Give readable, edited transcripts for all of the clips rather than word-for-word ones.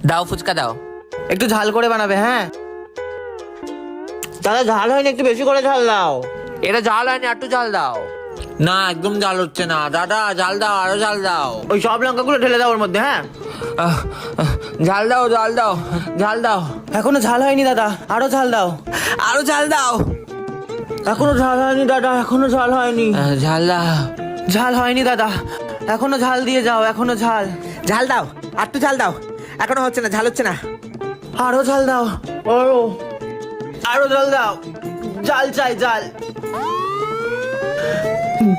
দাও ফুচকা দাও। একটু ঝাল করে বানাবে। হ্যাঁ দাদা, ঝাল হয়নি, একটু বেশি করে ঝাল দাও। এটা জাল হয়নি, একটু জাল দাও। না একদম জাল হচ্ছে না দাদা, জাল দাও, আরো জাল দাও। ওই সব লঙ্কাগুলো ঢেলে দাও ওর মধ্যে। হ্যাঁ ঝাল দাও, জাল দাও, ঝাল দাও। এখনো ঝাল হয়নি দাদা, আরো ঝাল দাও। আরো ঝাল দাও। এখনো ঝাল হয়নি দাদা, এখনো ঝাল হয়নি। ঝাল দাও। ঝাল হয়নি দাদা, এখনো ঝাল দিয়ে যাও, এখনো ঝাল। ঝাল দাও, আর একটু ঝাল দাও। এখনো হচ্ছে না, ঝাল হচ্ছে না। আরো ঝাল দাও। আরো আরো ঝাল দাও। ঝাল চাই, ঝাল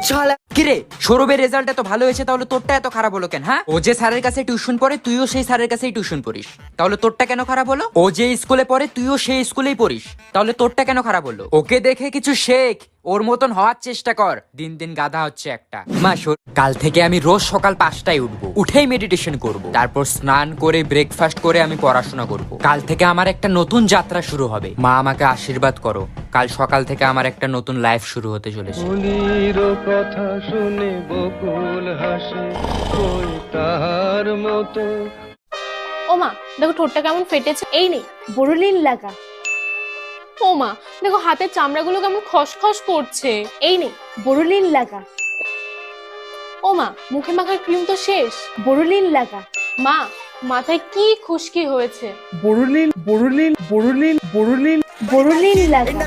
ঝাল। কিরে সৌরভের রেজাল্ট এত ভালো হয়েছে, তাহলে তোরটা এত খারাপ হলো কেন? হ্যাঁ, ও যে স্যারের কাছে টিউশন পড়ে তুইও সেই স্যারের কাছেই টিউশন পড়িস, তাহলে তোরটা কেন খারাপ হলো? ও যে স্কুলে পড়ে তুইও সেই স্কুলেই পড়িস, তাহলে তোরটা কেন খারাপ হলো? ওকে দেখে কিছু শেখ, ওর মতন হওয়ার চেষ্টা কর। দিন দিন গাধা হচ্ছে একটা। মা কাল থেকে আমি রোজ সকাল 5টায় উঠবো, উঠেই মেডিটেশন করব, তারপর স্নান করে ব্রেকফাস্ট করে আমি পড়াশোনা করব। কাল থেকে আমার একটা নতুন যাত্রা শুরু হবে। মা আমাকে আশীর্বাদ করো, কাল সকাল থেকে আমার একটা নতুন লাইফ শুরু হতে চলেছে। কথা শুনে বকুল হাসে কই তাহার মতো। ও মা দেখো ঠোঁটটা কেমন ফেটেছে। এই নেই বোরোলিন লাগা। ও মা দেখো হাতের চামড়াগুলো কেমন খসখস করছে। এই নেই বোরোলিন লাগা। ও মা মুখে মাখার ক্রিম তো শেষ। বোরোলিন লাগা। মা মাথায় কি খুশকি হয়েছে। বরুলিন বরুলিন বরুলিন বরুলিন বোরোলিন লাগা।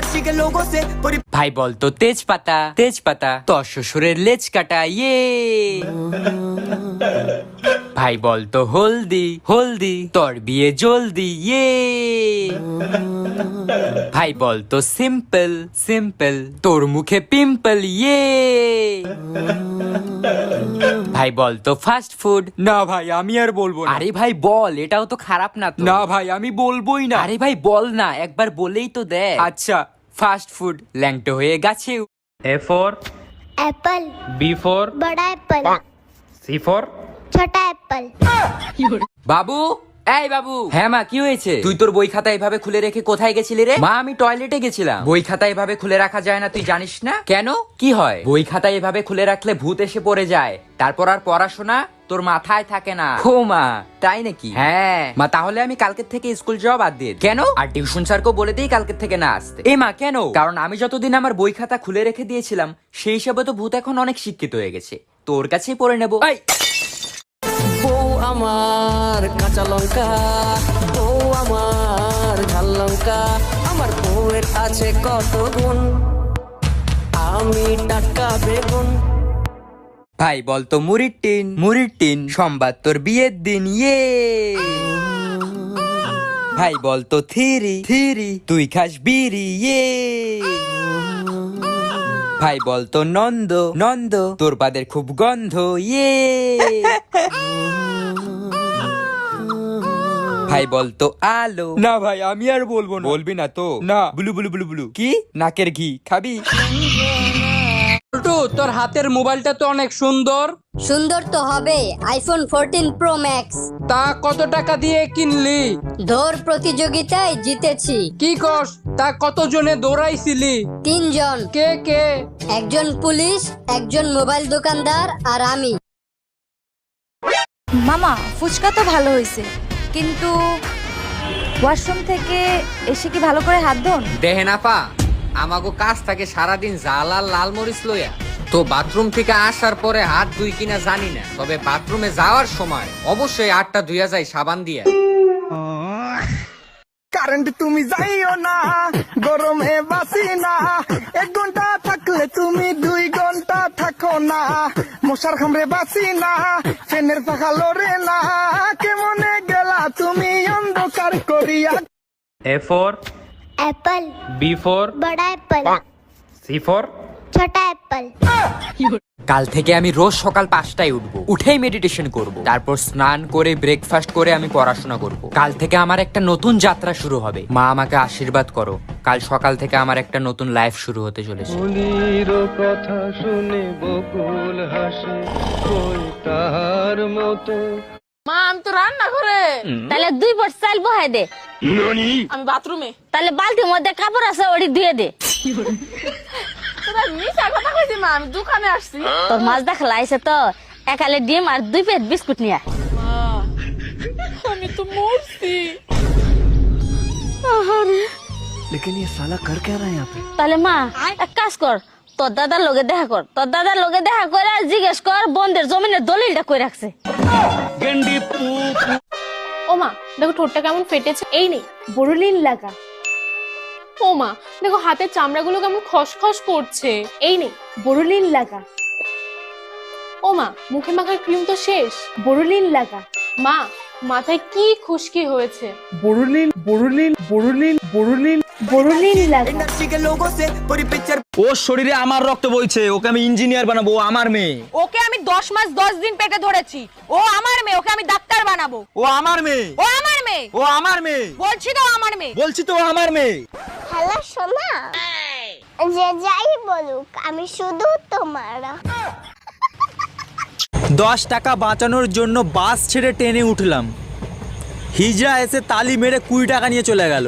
ভাই বলতো তেজপাতা, তেজপাতা তোর শ্বশুরের লেজ কাটা। ইয়ে ভাই বলতো হলদি, হলদি তোর বিয়ে জলদি। ইয়ে ভাই বলতো সিম্পল, সিম্পল তোর মুখে পিম্পল। ইয়ে ভাই বলতো ফাস্ট ফুড। না ভাই আমি আর বলবো না। আরে ভাই বল, এটাও তো খারাপ না তো। না ভাই আমি বলবোই না। আরে ভাই বল না, একবার বলেই তো দে। আচ্ছা ফাস্ট ফুড ল্যাংটো হয়ে গেছে। A for Apple, B for बड़ा एप्पल, C for छोटा एप्पल। বাবু, এই বাবু। হ্যাঁ মা কি হয়েছে? তুই তোর বই খাতা এভাবে খুলে রেখে কোথায় গেছিলি রে? মা আমি টয়লেটে গেছিলাম। বই খাতা এভাবে খুলে রাখা যায় না, তুই জানিস না? কেন কি হয়? বই খাতা এভাবে খুলে রাখলে ভূত এসে পড়ে যায়, তারপর আর পড়াশোনা তোর মাথায় থাকে না। ও মা তাই নাকি? হ্যাঁ মা, তাহলে আমি কালকের থেকে স্কুল যাওয়া বাদ দিয়ে দিই। কেন? আর টিউশন স্যারকেও বলে দিই কালকের থেকে না আসতে। এ মা কেন? কারণ আমি যতদিন আমার বই খাতা খুলে রেখে দিয়েছিলাম, সেই হিসাবে তো ভূত এখন অনেক শিক্ষিত হয়ে গেছে, তোর কাছেই পড়ে নেবো। এই বউ আমার কাঁচা লঙ্কা, বউ আমার ঝাল লঙ্কা, আমার বউয়ের আছে কত গুণ, আমি টাটকা বেগুন। ভাই বলতো মুড়ির টিন, মুড়ির টিন সোমবার তোর বিয়ের দিন। ইয়ে ভাই বলতো থিরি, থিরি তুই খাস বিড়ি। ইয়ে ভাই বলতো নন্দ, নন্দ তোর পাদের খুব গন্ধ। ইয়ে ভাই বলতো আলো। না ভাই আমি আর বলবো না। বলবি না তো? না। বুলু বুলু বুলু বুলু কি নাকের ঘি খাবি? তোর হাতের মোবাইলটা তো অনেক সুন্দর। সুন্দর তো হবে, আইফোন 14 প্রো ম্যাক্স। তা কত টাকা দিয়ে কিনলি? দৌড় প্রতিযোগিতায় জিতেছি। কি কস? তা কত জনে দৌড়াইছিলি? 3 জন। কে কে? একজন পুলিশ, একজন মোবাইল দোকানদার আর আমি। মামা ফুচকা তো ভালো হয়েছে, কিন্তু ওয়াশরুম থেকে এসে কি ভালো করে হাত ধোন? দেহে না পা, আমাগো কাজ থাকে সারাদিন জাল আর লাল মরিচ লইয়া, তো বাথরুম থেকে আসার পরে হাত ধুই কিনা জানি না, তবে বাথরুমে যাওয়ার সময় অবশ্যই হাতটা ধুইয়া যায় সাবান দিয়া। কারেন্ট তুমি যাইও না, গরমে বাসি না, 1 ঘন্টা থাকলে তুমি 2 ঘন্টা থাকো না, মশার খামরে বাসি না, ফ্যানের পাখা লড়ে না, কেমনে গেলা তুমি অন্ধকার করিয়া। A for Apple, B for बड़ा एप्पल, C for छोटा एप्पल। কাল থেকে আমি রোজ সকাল 5টায় উঠবো, উঠেই মেডিটেশন করব, তারপর স্নান করে ব্রেকফাস্ট করে আমি পড়াশোনা করব। কাল থেকে আমার একটা নতুন যাত্রা শুরু হবে। মা আমাকে আশীর্বাদ করো, কাল সকাল থেকে আমার একটা নতুন লাইফ শুরু হতে চলেছে। ফুলির কথা শুনে বকুল হাসে কই তাহার মতো। মা আমি তো রান্না করে। তাহলে 2 পট চাল বহাই দে। আমি বাথরুমে। তাহলে বালতির মধ্যে কাপড় আছে, ওটি ধুয়ে দে। তোরা মিশা কথা কইছিস মা, আমি দোকানে আসছি। তোর মাছ দেখা লাইছে তো, একালে ডিম আর 2 প্লেট বিস্কুট নিয়া। আমি তো মরছি। लेकिन ये साला कर क्या रहा है यहाँ पे? তাহলে মা এক কাজ কর, তোর দাদার লগে দেখা কর, তোর দাদার লগে দেখা করে জিজ্ঞেস কর বন্ধের জমিনের দলিলটা কই রাখছে। ও মা দেখো ঠোঁটটা কেমন ফেটেছে। এই নেই বোরোলিন লাগা। ও মা দেখো হাতের চামড়াগুলো কেমন খসখস করছে। এই নেই বোরোলিন লাগা। ও মা মুখে মাখার ক্রিম তো শেষ, বোরোলিন লাগা। মা মাথায় কি খুশকি হয়েছে। বোরোলিন লাগা। ওর শরীরে আমার রক্ত বইছে, ওকে আমি ইঞ্জিনিয়ার বানাবো, ও আমার মেয়ে। ওকে আমি 10 মাস 10 দিন পেটে ধরেছি, ও আমার মেয়ে, ওকে আমি ডাক্তার বানাবো। ও আমার মেয়ে, ও আমার মেয়ে, ও আমার মেয়ে, বলছি তো আমার মেয়ে। বলছি তো ও আমার মেয়ে। হ্যালো সোনা, যে যাই বলুক আমি শুধু তোমার। 10 টাকা বাঁচানোর জন্য বাস ছেড়ে ট্রেনে উঠলাম, হিজড়া এসে তালি মেরে 20 টাকা নিয়ে চলে গেল।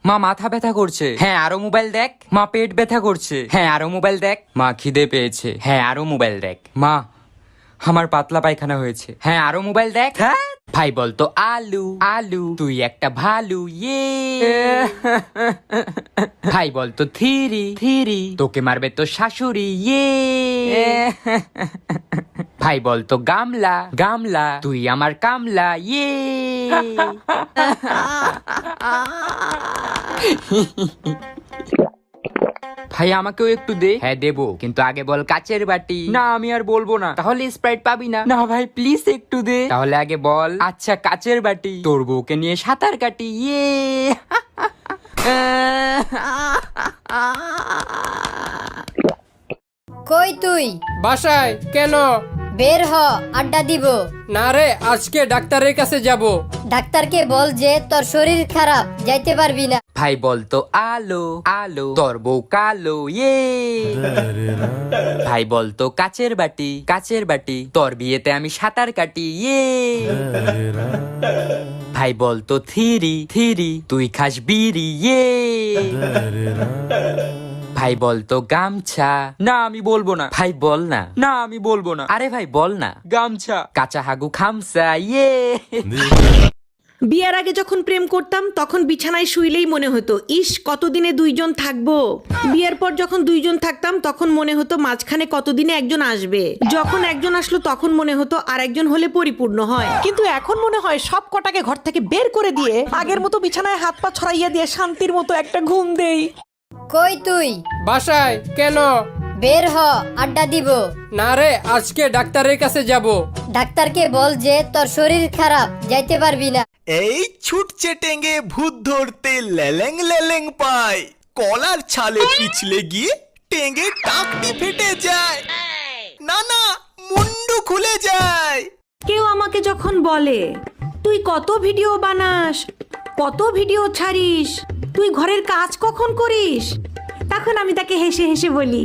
মা মাথা ব্যথা করছে, হ্যাঁ আরো মোবাইল দেখ। মা পেট ব্যথা করছে, হ্যাঁ আরো মোবাইল দেখ। মা খিদে পেয়েছে, হ্যাঁ আরো মোবাইল দেখ। মা আমার পাতলা পায়খানা হয়েছে, হ্যাঁ আরো মোবাইল দেখ। হ্যাঁ ভাই বলতো আলু আলু, তুই একটা ভালু ইয়ে। ভাই বলতো থিরি থিরি, তোকে মারবে তো শাশুড়ি ইয়ে। ভাই বলতো গামলা গামলা, তুই আমার কামলা ইয়ে। ভাই আমাকেও একটু দে। হ্যাঁ দেবো, কিন্তু আগে বল কাচের বাটি। না আমি আর বলবো না, তাহলে স্প্রাইট পাবি না। না ভাই প্লিজ একটু দে। তাহলে আগে বল আচ্ছা কাচের বাটি, তোর বউকে নিয়ে সাঁতার কাটি ইয়ে। কই তুই? বাসায় কেন? বের হ, আড্ডা দিব। না রে, আজকে ডাক্তারের কাছে যাব। ডাক্তারকে বল যে তোর শরীর খারাপ, যাইতে পারবি না। ভাই বলতো আলো আলো, তোর বউ কালো ইয়ে। ভাই বলতো কাচের বাটি কাচের বাটি, তোর বিয়েতে আমি সাঁতার কাটি ইয়ে। ভাই বলতো থিরি থিরি, তুই খাস বিড়ি ইয়ে। ভাই বলতো গামছা। না আমি বলবো না। ভাই বল না। না আমি বলবো না। আরে ভাই বল না। গামছা। কাঁচা হাগু খামসা ইয়ে। বিয়ের আগে যখন প্রেম করতাম তখন বিছানায় শুইলেই মনে হতো ইস কতদিনে দুইজন থাকবো। বিয়ের পর যখন দুইজন থাকতাম তখন মনে হতো মাঝখানে কতদিনে একজন আসবে। যখন একজন আসলো তখন মনে হতো আর একজন হলে পরিপূর্ণ হয়। কিন্তু এখন মনে হয় সব কটাকে ঘর থেকে বের করে দিয়ে আগের মতো বিছানায় হাত পা ছড়াইয়া দিয়ে শান্তির মতো একটা ঘুম দেই। কই তুই? বাসায় কেন? বের হ, আড্ডা দিব। না রে, আজকে ডাক্তারের কাছে যাব। ডাক্তারকে বল যে তোর শরীর খারাপ, যাইতে পারবি না। এই ছুটছে টেঙ্গে ভূত ধরতে লেলেং লেলেং পায়, কলার ছালে পিছলে গিয়ে টেঙ্গে টাকটি ফেটে যায়, না না মুন্ডু খুলে যায়। কেউ আমাকে যখন বলে তুই কত ভিডিও বানাস, কত ভিডিও ছাড়িস, তুই ঘরের কাজ কখন করিস, তখন আমি তাকে হেসে হেসে বলি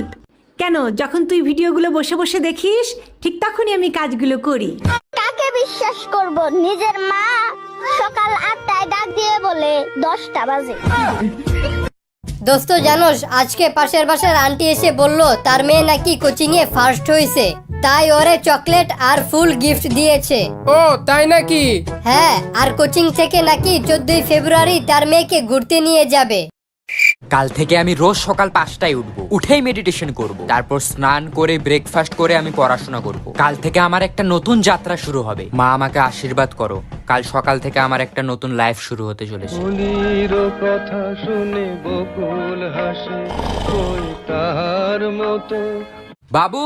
কেন, যখন তুই ভিডিওগুলো বসে বসে দেখিস ঠিক তখনই আমি কাজগুলো করি। কাকে বিশ্বাস করব? নিজের মা সকাল 8টায় ডাক দিয়ে বলে 10টা বাজে। দোস্ত জানোস, আজকে পাশের বাসার আন্টি এসে বলল তার মেয়ে নাকি কোচিং এ ফার্স্ট হয়েছে, তাই ওরে চকলেট আর ফুল গিফট দিয়েছে। ও তাই নাকি? হ্যাঁ, আর কোচিং থেকে নাকি 14 ফেব্রুয়ারি তার মেয়েকে ঘুরতে নিয়ে যাবে। কাল থেকে আমি রোজ সকাল 5টায় উঠবো, উঠেই মেডিটেশন করব, তারপর স্নান করে ব্রেকফাস্ট করে আমি পড়াশোনা করব। কাল থেকে আমার একটা নতুন যাত্রা শুরু হবে। মা আমাকে আশীর্বাদ করো, কাল সকাল থেকে আমার একটা নতুন লাইফ শুরু হতে চলেছে। কথা শুনে বকুল হাসে কই তার মতো। বাবু,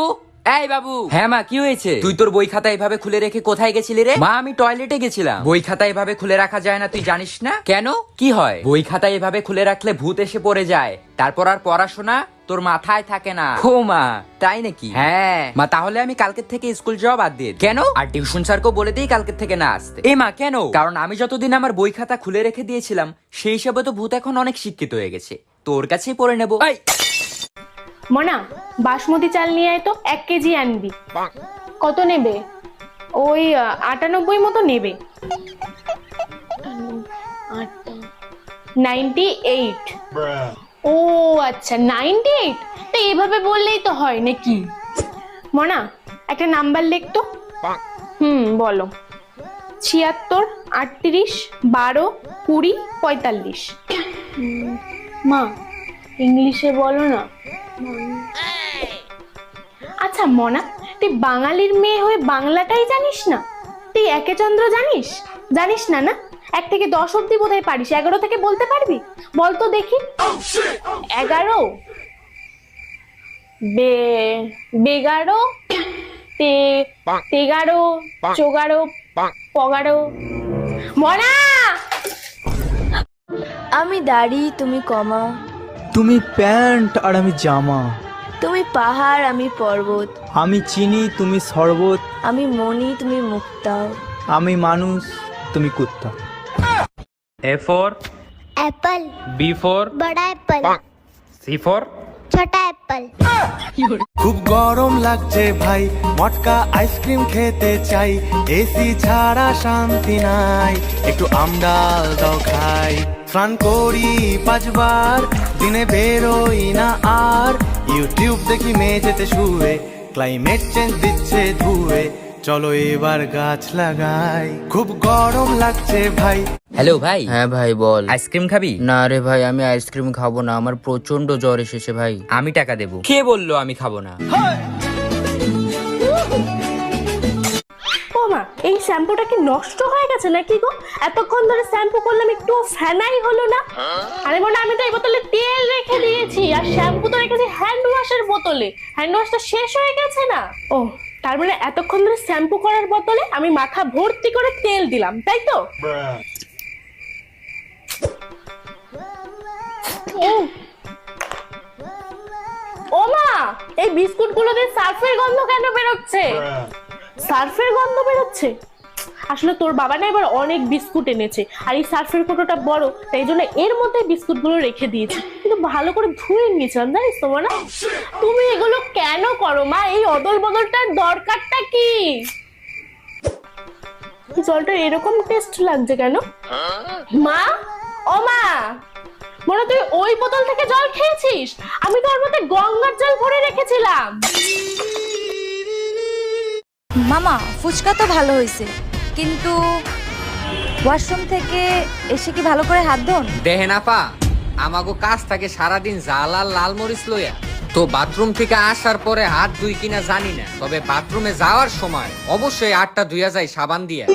এই বাবু। হ্যাঁ মা কি হয়েছে? তুই তোর বই খাতা এভাবে খুলে রেখে কোথায় গেছিলি রে? মা আমি টয়লেটে গেছিলাম। বই খাতা এভাবে খুলে রাখা যায় না, তুই জানিস না? কেন, কি হয়? বই খাতা এভাবে খুলে রাখলে ভূত এসে পড়ে যায়, তারপর আর পড়াশোনা তোর মাথায় থাকে না। ও মা তাই নাকি? হ্যাঁ মা, তাহলে আমি কালকের থেকে স্কুল যাওয়া বাদ দিয়ে। কেন? আর টিউশন স্যারকেও বলে দিই কালকের থেকে না আসতে। এ মা কেন? কারণ আমি যতদিন আমার বই খাতা খুলে রেখে দিয়েছিলাম সেই হিসাবে তো ভূত এখন অনেক শিক্ষিত হয়ে গেছে, তোর কাছেই পড়ে নেবো। মনা বাসমতি চাল নিয়ে আয় তো, 1 কেজি আনবি। কত নেবে? ওই 98 মতো নেবে। 98। ও আচ্ছা 98। তো এইভাবে বললেই তো হয় নাকি? মনা একটা নাম্বার লেখ তো। বলো। 76, 38, 12, 20, 45। মা ইংলিশে বলো না। আচ্ছা মনা, তুই বাঙালির মেয়ে হয়ে বাংলাটাই জানিস না? তুই একে চন্দ্র জানিস? জানিস না না? 1 থেকে 10 অব্দি বোধহয় পারিস, 11 থেকে বলতে পারবি? বল তো দেখি। 11, বেগারো, তেগারো, চোগারো, পগারো। মনা! আমি দাড়ি, তুমি কমা। তুমি প্যান্ট আর আমি জামা। তুমি পাহাড়, আমি পর্বত। আমি চিনি, তুমি শরবত। আমি মনি, তুমি মুক্তা। আমি মানুষ, তুমি কুত্তা। A for Apple, B for बड़ा एप्पल, C for छोटा एप्पल। খুব গরম লাগছে ভাই, মটকা আইসক্রিম খেতে চাই, এসি ছাড়া শান্তি নাই, একটু আমডাল দাও খাই। স্নান করি 5 বার, দিনে বেরোই না আর, ইউটিউব দেখি মেঝেতে শুয়ে, ক্লাইমেট চেঞ্জ দিচ্ছে ধুয়ে, চলো এবার গাছ লাগাই। খুব গরম লাগছে ভাই। হ্যালো ভাই। হ্যাঁ ভাই বল। আইসক্রিম খাবি? না রে ভাই, আমি আইসক্রিম খাবো না, আমার প্রচন্ড জ্বর এসেছে ভাই। আমি টাকা দেবো। কে বললো আমি খাবো না? ও মা, এই শ্যাম্পুটা কি নষ্ট হয়ে গেছে নাকি গো? এতক্ষণ ধরে শ্যাম্পু করলাম, একটু ফেনাই হলো না। আরে মনে, আমি তো এই বোতলে তেল রেখে দিয়েছি, আর শ্যাম্পু তো রেখেছি হ্যান্ড ওয়াশের বোতলে। হ্যান্ড ওয়াশটা শেষ হয়ে গেছে না? ও, তার মানে এতক্ষণ ধরে শ্যাম্পু করার বোতলে আমি মাথা ভর্তি করে তেল দিলাম, তাই তো? ও মা, এই বিস্কুট গুলো দিয়ে সার্ফের গন্ধ কেন বেরোচ্ছে? সার্ফের গন্ধ বেরোচ্ছে? আসলে তোর বাবা না এবার অনেক বিস্কুট এনেছে, আর এই সার্ফের কোটোটা বড়, তাই জন্য এর মধ্যে বিস্কুট গুলো রেখে দিয়েছি, কিন্তু ভালো করে ধুয়ে নিয়েছিলাম, জানিস তো না? তুমি এগুলো কেন করো মা? এই অদল বদলটার দরকারটা কি? জলটা এরকম টেস্ট লাগছে কেন মা? ও মা, মনে তুই ওই বোতল থেকে জল খেয়েছিস? আমি তো ওর মধ্যে গঙ্গার জল ভরে রেখেছিলাম। মামা, ফুচকা তো ভালো হয়েছে, কিন্তু ওয়াশরুম থেকে এসে কি ভালো করে হাত ধোন? দেহে না পা, আমাগো কাজ থাকে সারাদিন জাল আর লাল মরিচ লইয়া, তো বাথরুম থেকে আসার পরে হাত ধুই কিনা জানি না, তবে বাথরুমে যাওয়ার সময় অবশ্যই হাতটা ধুইয়া যায় সাবান দিয়া।